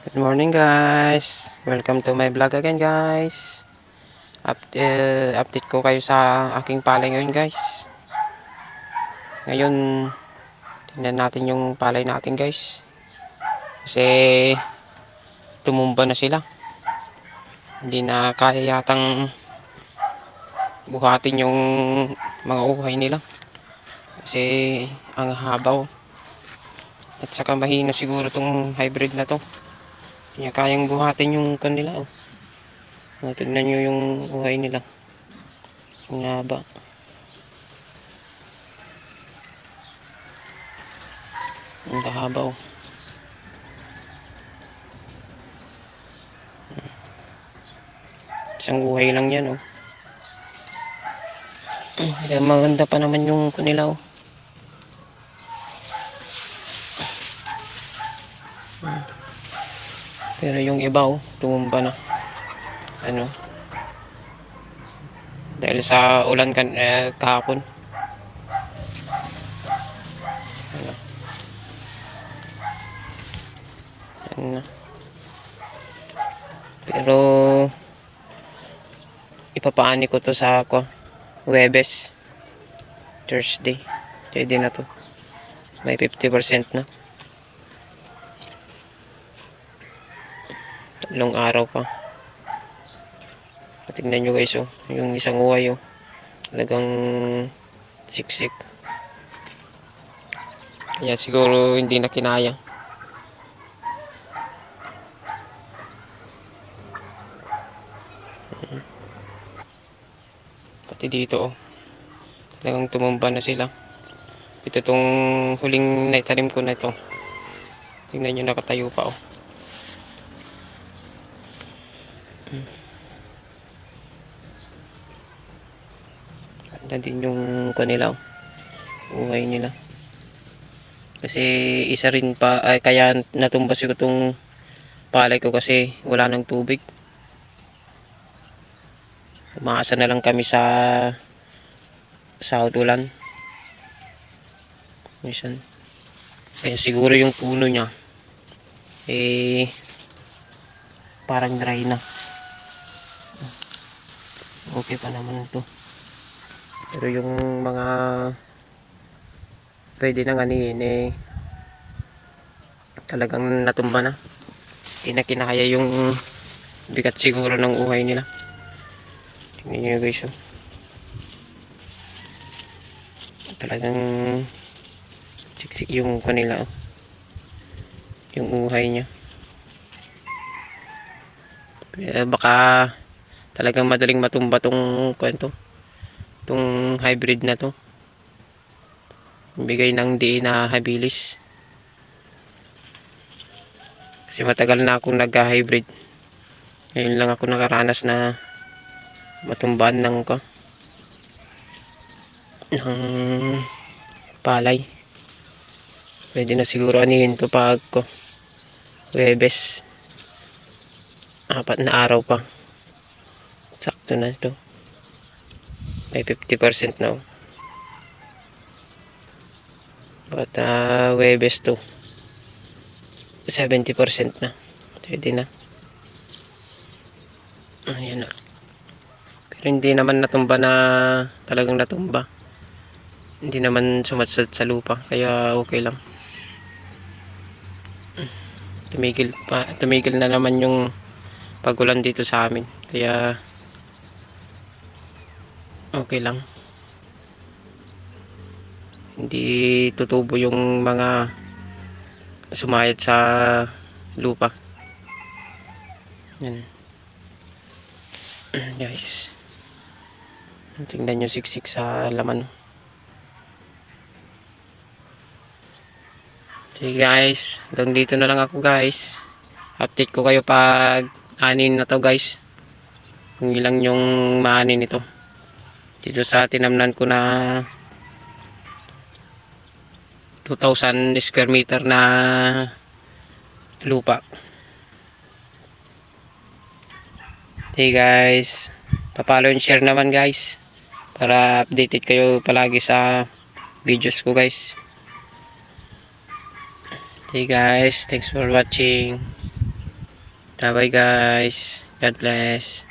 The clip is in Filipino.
Good morning guys. Welcome to my vlog again guys. Update ko kayo sa aking palay ngayon guys. Ngayon, tingnan natin yung palay natin guys. Kasi tumumba na sila. Hindi na kaya yatang buhatin yung mga uhay nila. Kasi ang habaw. At saka mahina siguro tong hybrid na to. Hindi kayang buhatin yung kanila. Tignan nyo yung uhay nila. Ang haba. Ang haba. Isang uhay lang yan Maganda pa naman yung kanila Pero yung iba tumumba na. Dahil sa ulan kahapon. Ano. Pero ipapaani ko to sa Huwebes, Thursday. Pwede na to. May 50% na. Tatlong araw pa. Tignan nyo guys yung isang uway talagang siksik. Kaya siguro hindi na kinaya. Pati dito talagang tumumba na sila. Ito tong huling naitanim ko na ito. Tingnan nyo, nakatayo pa Ganda din yung kanila uhay nila. Kasi isa rin pa kaya natumbas ko itong palay ko kasi wala nang tubig. Umaasa na lang kami sa ulan. Minsan. Kaya siguro yung puno niya parang dry na. Okay pa naman ito. Pero yung mga pwede nang anihin talagang natumba na. Hindi na kinakaya yung bigat siguro ng uhay nila. Tingnan nyo guys talagang siksik yung kanila yung uhay niya. Baka talagang madaling matumba tong hybrid na to. Bigay ng di na habilis. Kasi matagal na akong nag-hybrid. Ngayon lang ako nakaranas na matumbaan ng palay. Pwede na siguro anihin to pag Huwebes. 4 na araw pa. Sakto na ito. May 50% na But Huwebes to 70% na. Pwede na. Ayan na. Pero hindi naman natumba na talagang natumba. Hindi naman sumadsad sa lupa. Kaya okay lang. Tumigil na naman yung pagulan dito sa amin. Kaya okay lang. Hindi tutubo yung mga sumayad sa lupa. Yan. Guys. Tingnan nyo siksik sa laman. Sige guys. Hanggang dito na lang ako guys. Update ko kayo pag anin na to guys. Kung ilang yung maanin nito. Dito sa tinamnan ko na 2,000 square meter na lupa. Hey guys, pa-follow and share naman guys para updated kayo palagi sa videos ko guys. Hey guys, thanks for watching. Bye bye guys. God bless.